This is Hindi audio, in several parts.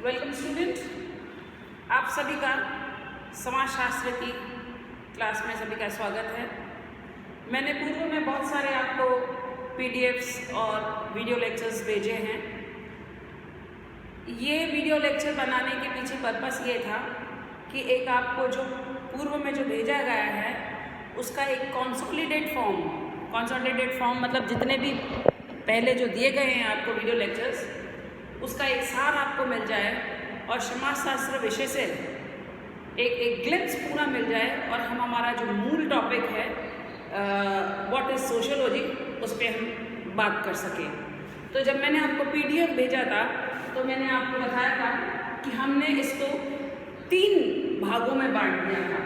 वेलकम स्टूडेंट, आप सभी का समाजशास्त्र की क्लास में सभी का स्वागत है। मैंने पूर्व में बहुत सारे आपको पीडीएफ्स और वीडियो लेक्चर्स भेजे हैं। ये वीडियो लेक्चर बनाने के पीछे पर्पस ये था कि एक आपको जो पूर्व में जो भेजा गया है उसका एक कंसोलिडेटेड फॉर्म मतलब जितने भी पहले जो दिए गए हैं आपको वीडियो लेक्चर्स उसका एक सार आपको मिल जाए और समाजशास्त्र विषय से एक ग्लिम्स पूरा मिल जाए और हम हमारा जो मूल टॉपिक है व्हाट इज़ सोशियोलॉजी उस पर हम बात कर सकें। तो जब मैंने आपको पीडीएफ भेजा था तो मैंने आपको बताया था कि हमने इसको 3 भागों में बांट दिया था।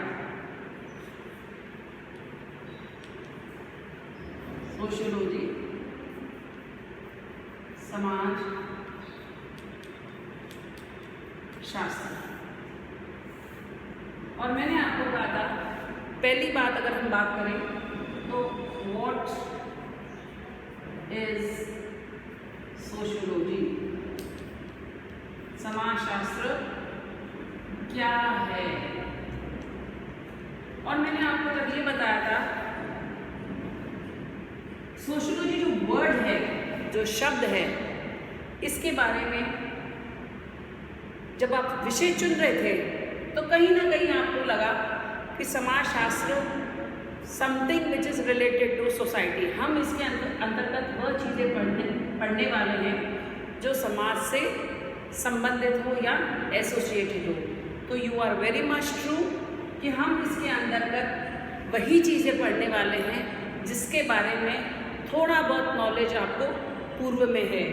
सोशियोलॉजी, समाज शास्त्र। और मैंने आपको कहा था पहली बात अगर हम बात करें तो व्हाट इज सोशियोलॉजी, समाजशास्त्र क्या है। और मैंने आपको जब ये बताया था सोशियोलॉजी जो वर्ड है, जो शब्द है, इसके बारे में जब आप विषय चुन रहे थे तो कहीं ना कहीं आपको लगा कि समाजशास्त्र something which is related to society. हम इसके अंतर्गत वह चीज़ें पढ़ने वाले हैं जो समाज से संबंधित हो या एसोसिएटेड हो। तो you are very much true कि हम इसके अंतर्गत वही चीज़ें पढ़ने वाले हैं जिसके बारे में थोड़ा बहुत नॉलेज आपको पूर्व में है।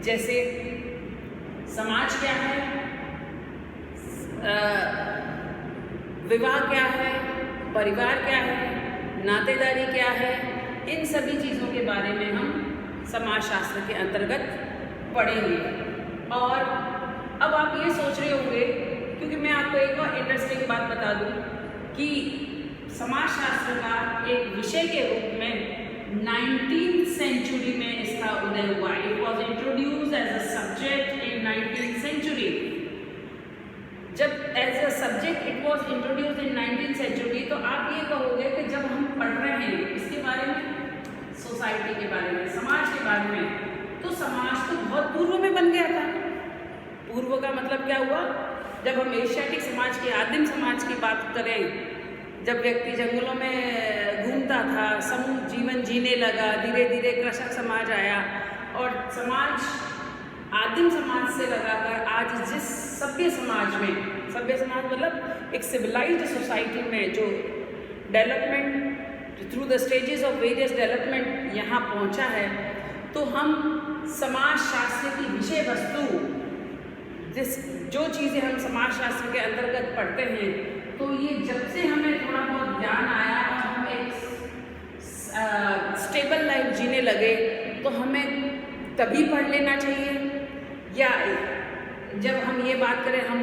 जैसे समाज क्या है, विवाह क्या है, परिवार क्या है, नातेदारी क्या है, इन सभी चीज़ों के बारे में हम समाजशास्त्र के अंतर्गत पढ़ेंगे। और अब आप ये सोच रहे होंगे, क्योंकि मैं आपको एक और इंटरेस्टिंग बात बता दूं कि समाजशास्त्र का एक विषय के रूप में 19th सेंचुरी में इसका उदय हुआ। It was introduced as a subject in 19th century. जब as a subject it was introduced in 19th century तो आप ये कहोगे कि जब हम पढ़ रहे हैं इसके बारे में, सोसाइटी के बारे में, समाज के बारे में, तो समाज तो बहुत पूर्व में बन गया था। पूर्व का मतलब क्या हुआ? जब हम एशियाटिक समाज के, आदिम समाज की बात करें, जब व्यक्ति जंगलों में घूमता था, समूह जीवन जीने लगा, धीरे धीरे कृषक समाज आया और समाज आदिम समाज से लगाकर आज जिस सभ्य समाज में, सभ्य समाज मतलब एक सिविलाइज्ड सोसाइटी में जो development through the stages of various development यहाँ पहुँचा है, तो हम समाजशास्त्र की विषय वस्तु, जो चीज़ें हम समाजशास्त्र के अंतर्गत पढ़ते हैं, तो ये जब से हमें थोड़ा बहुत ज्ञान आया और हम एक स्टेबल लाइफ जीने लगे तो हमें तभी पढ़ लेना चाहिए। या जब हम ये बात करें, हम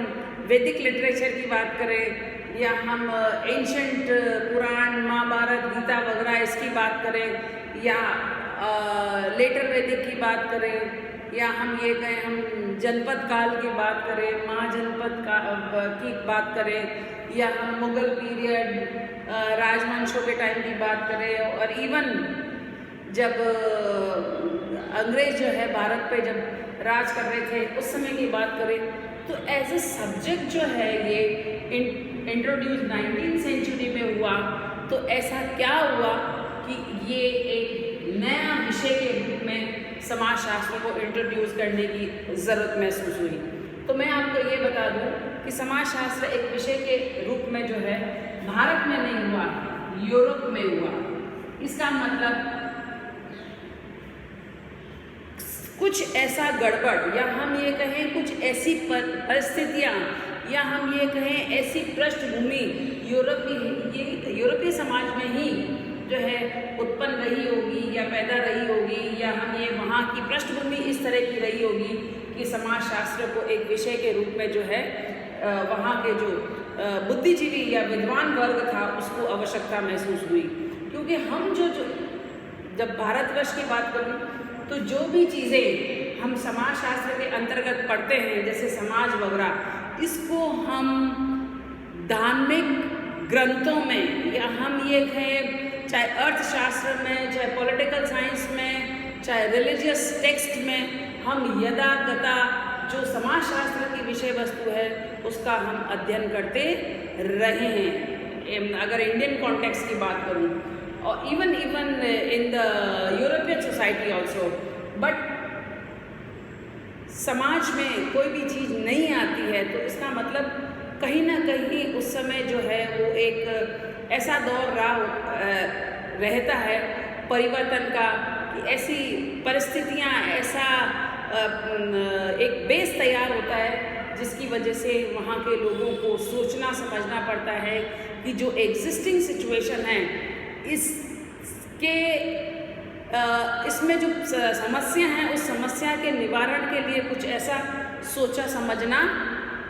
वैदिक लिटरेचर की बात करें या हम एंशंट पुराण, महाभारत, गीता वगैरह इसकी बात करें या लेटर वैदिक की बात करें या हम ये कहें हम जनपद काल की बात करें, महाजनपद की बात करें या हम मुगल पीरियड, राजवंशों के टाइम की बात करें और इवन जब अंग्रेज जो है भारत पे जब राज कर रहे थे उस समय की बात करें, तो एज ए सब्जेक्ट जो है ये इंट्रोड्यूस 19th सेंचुरी में हुआ। तो ऐसा क्या हुआ कि ये एक नया विषय के रूप में समाजशास्त्र को इंट्रोड्यूस करने की ज़रूरत महसूस हुई। तो मैं आपको ये बता दूं कि समाजशास्त्र एक विषय के रूप में जो है भारत में नहीं हुआ, यूरोप में हुआ। इसका मतलब कुछ ऐसा गड़बड़ या हम ये कहें कुछ ऐसी परिस्थितियाँ या हम ये कहें ऐसी पृष्ठभूमि यूरोपीय समाज में ही जो है उत्पन्न रही होगी या पैदा रही होगी, या हम ये वहाँ की पृष्ठभूमि इस तरह की रही होगी कि समाजशास्त्र को एक विषय के रूप में जो है वहाँ के जो बुद्धिजीवी या विद्वान वर्ग था उसको आवश्यकता महसूस हुई। क्योंकि हम जो जब भारतवर्ष की बात करूँ तो जो भी चीज़ें हम समाजशास्त्र के अंतर्गत पढ़ते हैं, जैसे समाज वगैरह, इसको हम धार्मिक ग्रंथों में, या हम ये कहें चाहे अर्थशास्त्र में, चाहे पॉलिटिकल साइंस में, चाहे रिलीजियस टेक्स्ट में, हम यदा कदा जो समाजशास्त्र की विषय वस्तु है उसका हम अध्ययन करते रहे हैं। अगर इंडियन कॉन्टेक्स्ट की बात करूं, और even in the European society also, but समाज में कोई भी चीज़ नहीं आती है तो इसका मतलब कहीं ना कहीं उस समय जो है वो एक ऐसा दौर रहता है परिवर्तन का, कि ऐसी परिस्थितियाँ, ऐसा एक बेस तैयार होता है जिसकी वजह से वहाँ के लोगों को सोचना समझना पड़ता है कि जो एग्जिस्टिंग सिचुएशन है इसके इसमें जो समस्या है उस समस्या के निवारण के लिए कुछ ऐसा सोचा समझना,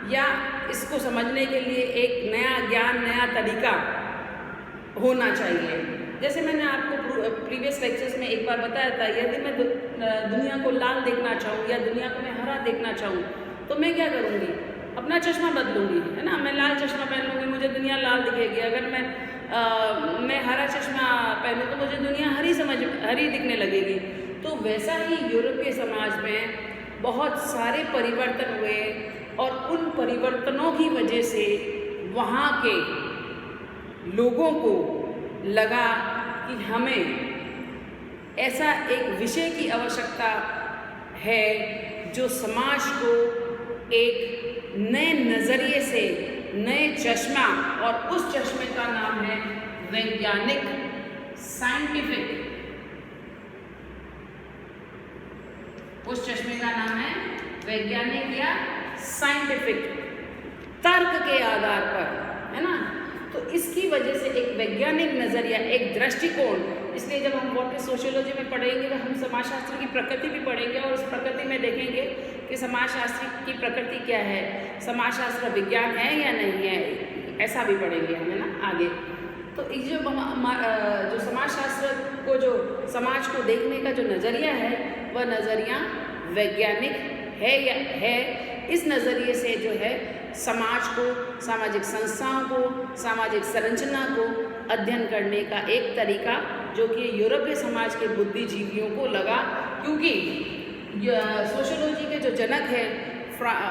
या इसको समझने के लिए एक नया ज्ञान, नया तरीका होना चाहिए। जैसे मैंने आपको प्रीवियस लेक्चर्स में एक बार बताया था, यदि मैं दुनिया को लाल देखना चाहूँ या दुनिया को मैं हरा देखना चाहूँ तो मैं क्या करूँगी? अपना चश्मा बदलूँगी, है ना। मैं लाल चश्मा पहन लूँगी, मुझे दुनिया लाल दिखेगी। अगर मैं हरा चश्मा पहनूँ तो मुझे दुनिया हरी दिखने लगेगी। तो वैसा ही यूरोपीय समाज में बहुत सारे परिवर्तन हुए, और उन परिवर्तनों की वजह से वहाँ के लोगों को लगा कि हमें ऐसा एक विषय की आवश्यकता है जो समाज को एक नए नज़रिए से, नए चश्मा, और उस चश्मे का नाम है वैज्ञानिक, साइंटिफिक। उस चश्मे का नाम है वैज्ञानिक या साइंटिफिक, तर्क के आधार पर, है ना। तो इसकी वजह से एक वैज्ञानिक नज़रिया, एक दृष्टिकोण, इसलिए जब हम वॉट सोशियोलॉजी में पढ़ेंगे तो हम समाजशास्त्र की प्रकृति भी पढ़ेंगे, और उस प्रकृति में देखेंगे कि समाजशास्त्र की प्रकृति क्या है, समाजशास्त्र विज्ञान है या नहीं है, ऐसा भी पढ़ेंगे हम, है ना, आगे। तो ये जो समाजशास्त्र को, जो समाज को देखने का जो नज़रिया है, वह नज़रिया वैज्ञानिक है या है। इस नज़रिए से जो है समाज को, सामाजिक संस्थाओं को, सामाजिक संरचना को अध्ययन करने का एक तरीका जो कि यूरोपीय समाज के बुद्धिजीवियों को लगा, क्योंकि सोशियोलॉजी के जो जनक है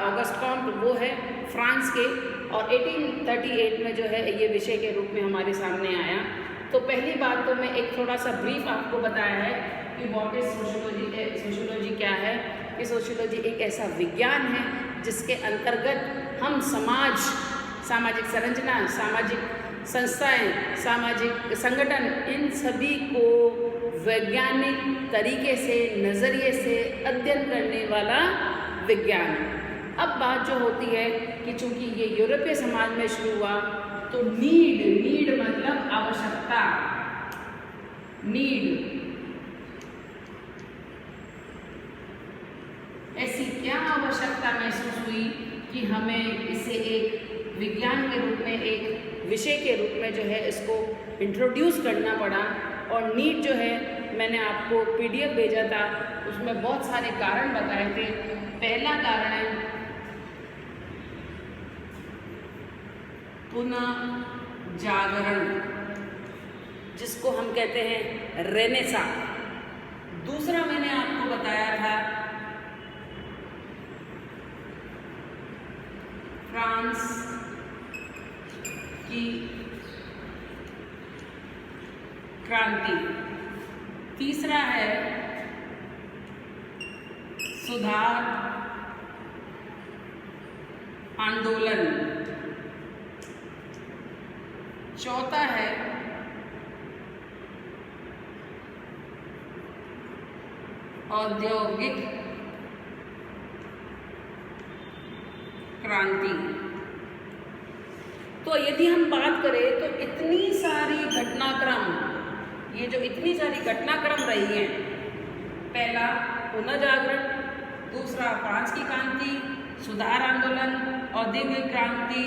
ऑगस्ट कॉम्ट, वो है फ्रांस के, और 1838 में जो है ये विषय के रूप में हमारे सामने आया। तो पहली बात तो मैं एक थोड़ा सा ब्रीफ आपको बताया है कि व्हाट इज सोशियोलॉजी, सोशियोलॉजी क्या है। कि सोशियोलॉजी एक ऐसा विज्ञान है जिसके अंतर्गत हम समाज, सामाजिक संरचना, सामाजिक संस्थाएं, सामाजिक संगठन, इन सभी को वैज्ञानिक तरीके से, नज़रिए से अध्ययन करने वाला विज्ञान। अब बात जो होती है कि चूंकि ये यूरोपीय समाज में शुरू हुआ, तो नीड मतलब आवश्यकता, नीड, ऐसी क्या आवश्यकता महसूस हुई कि हमें इसे एक विज्ञान के रूप में, एक विषय के रूप में जो है इसको इंट्रोड्यूस करना पड़ा। और नीड जो है, मैंने आपको PDF भेजा था, उसमें बहुत सारे कारण बताए थे। पहला कारण है पुनः जागरण, जिसको हम कहते हैं रेनेसा। दूसरा मैंने आपको बताया था फ्रांस की क्रांति। तीसरा है सुधार आंदोलन। चौथा है औद्योगिक क्रांति। तो यदि हम बात करें तो इतनी सारी घटनाक्रम, ये जो इतनी सारी घटनाक्रम रही हैं, पहला पुनः जागरण, दूसरा फ्रांस की क्रांति, सुधार आंदोलन, औद्योगिक क्रांति,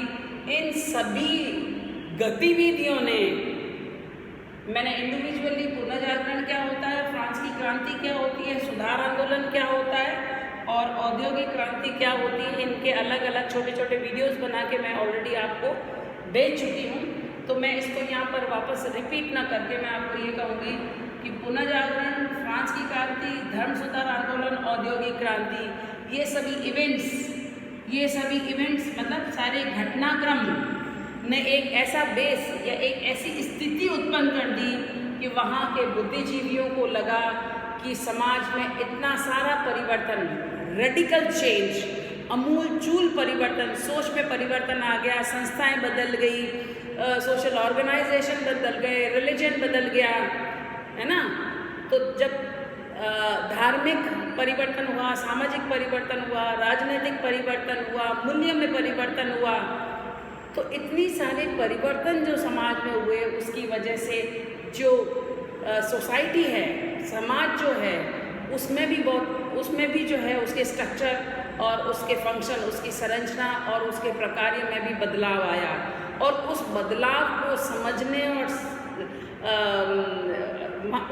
इन सभी गतिविधियों ने, मैंने इंडिविजुअली पुनः जागरण क्या होता है, फ्रांस की क्रांति क्या होती है, सुधार आंदोलन क्या होता है, औद्योगिक क्रांति क्या होती है, इनके अलग अलग छोटे छोटे वीडियोस बना के मैं ऑलरेडी आपको भेज चुकी हूँ। तो मैं इसको यहाँ पर वापस रिपीट ना करके मैं आपको ये कहूँगी कि पुनः जागरण, फ्रांस की क्रांति, धर्म सुधार आंदोलन, औद्योगिक क्रांति, ये सभी इवेंट्स मतलब सारे घटनाक्रम ने एक ऐसा बेस या एक ऐसी स्थिति उत्पन्न कर दी कि वहाँ के बुद्धिजीवियों को लगा कि समाज में इतना सारा परिवर्तन, रेडिकल चेंज, अमूलचूल परिवर्तन, सोच में परिवर्तन आ गया, संस्थाएं बदल गई, सोशल ऑर्गेनाइजेशन बदल गए, रिलीजन बदल गया, है ना। तो जब धार्मिक परिवर्तन हुआ, सामाजिक परिवर्तन हुआ, राजनीतिक परिवर्तन हुआ, मूल्य में परिवर्तन हुआ, तो इतनी सारे परिवर्तन जो समाज में हुए उसकी वजह से जो सोसाइटी है, समाज जो है, उसमें भी जो है उसके स्ट्रक्चर और उसके फंक्शन, उसकी संरचना और उसके प्रकार्य में भी बदलाव आया। और उस बदलाव को समझने और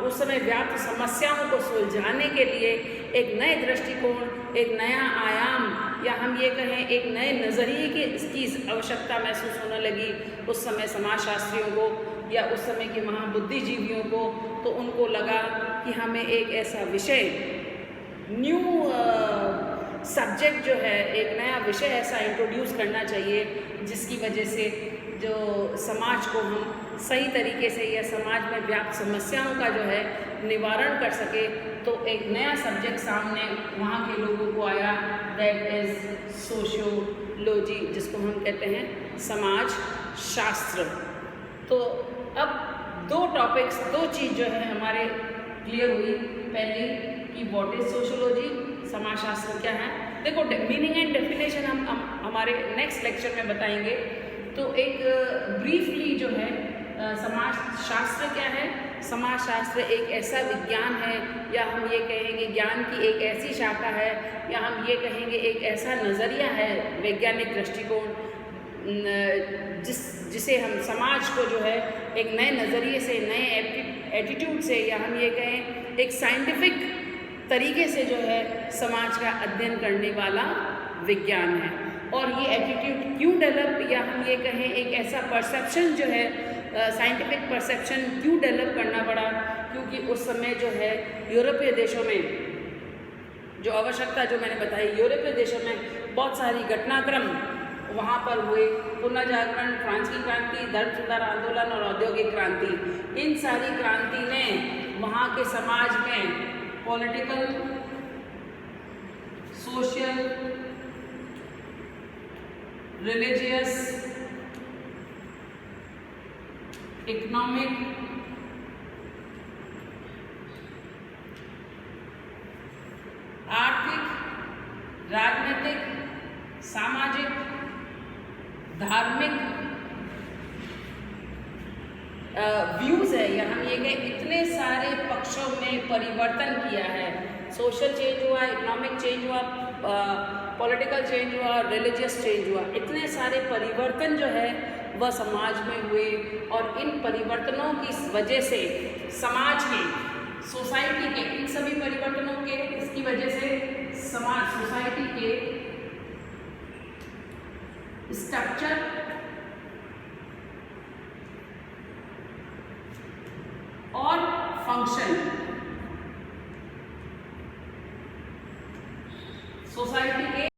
उस समय व्याप्त समस्याओं को सुलझाने के लिए एक नए दृष्टिकोण, एक नया आयाम, या हम ये कहें एक नए नज़रिए की आवश्यकता महसूस होने लगी उस समय समाजशास्त्रियों को या उस समय के महाबुद्धिजीवियों को। तो उनको लगा कि हमें एक ऐसा विषय, न्यू सब्जेक्ट जो है, एक नया विषय ऐसा इंट्रोड्यूस करना चाहिए जिसकी वजह से जो समाज को हम सही तरीके से या समाज में व्याप्त समस्याओं का जो है निवारण कर सके। तो एक नया सब्जेक्ट सामने वहाँ के लोगों को आया, दैट इज़ सोशियोलॉजी, जिसको हम कहते हैं समाज शास्त्र। तो अब दो चीज़ जो है हमारे क्लियर हुई। पहली कि व्हाट इज़ सोशियोलॉजी, समाजशास्त्र क्या है। देखो मीनिंग एंड डेफिनेशन हम हमारे नेक्स्ट लेक्चर में बताएंगे। तो एक ब्रीफली जो है समाजशास्त्र क्या है। समाजशास्त्र एक ऐसा विज्ञान है, या हम ये कहेंगे ज्ञान की एक ऐसी शाखा है, या हम ये कहेंगे एक ऐसा नज़रिया है, वैज्ञानिक दृष्टिकोण, जिसे हम समाज को जो है एक नए नज़रिए से, नए एटीट्यूड से, या हम ये कहें एक साइंटिफिक तरीके से जो है समाज का अध्ययन करने वाला विज्ञान है। और ये एटीट्यूड क्यों डेवलप, या हम ये कहें एक ऐसा परसेप्शन जो है, साइंटिफिक परसेप्शन क्यों डेवलप करना पड़ा, क्योंकि उस समय जो है यूरोपीय देशों में जो आवश्यकता जो मैंने बताई, यूरोपीय देशों में बहुत सारी घटनाक्रम वहाँ पर हुए। पुनः जागरण, फ्रांस की क्रांति, धर्म सुधार आंदोलन और औद्योगिक क्रांति, इन सारी क्रांति ने वहाँ के समाज में पॉलिटिकल, सोशल, रिलीजियस, इकोनॉमिक, आर्थिक, राजनीतिक, सामाजिक, धार्मिक व्यूज़ है, या हम ये कहें इतने सारे पक्षों में परिवर्तन किया है। सोशल चेंज हुआ, इकोनॉमिक चेंज हुआ, पॉलिटिकल चेंज हुआ, रिलीजियस चेंज हुआ। इतने सारे परिवर्तन जो है वह समाज में हुए, और इन परिवर्तनों की वजह से समाज के, सोसाइटी के, इन सभी परिवर्तनों के इसकी वजह से समाज, सोसाइटी के स्ट्रक्चर और फंक्शन, सोसाइटी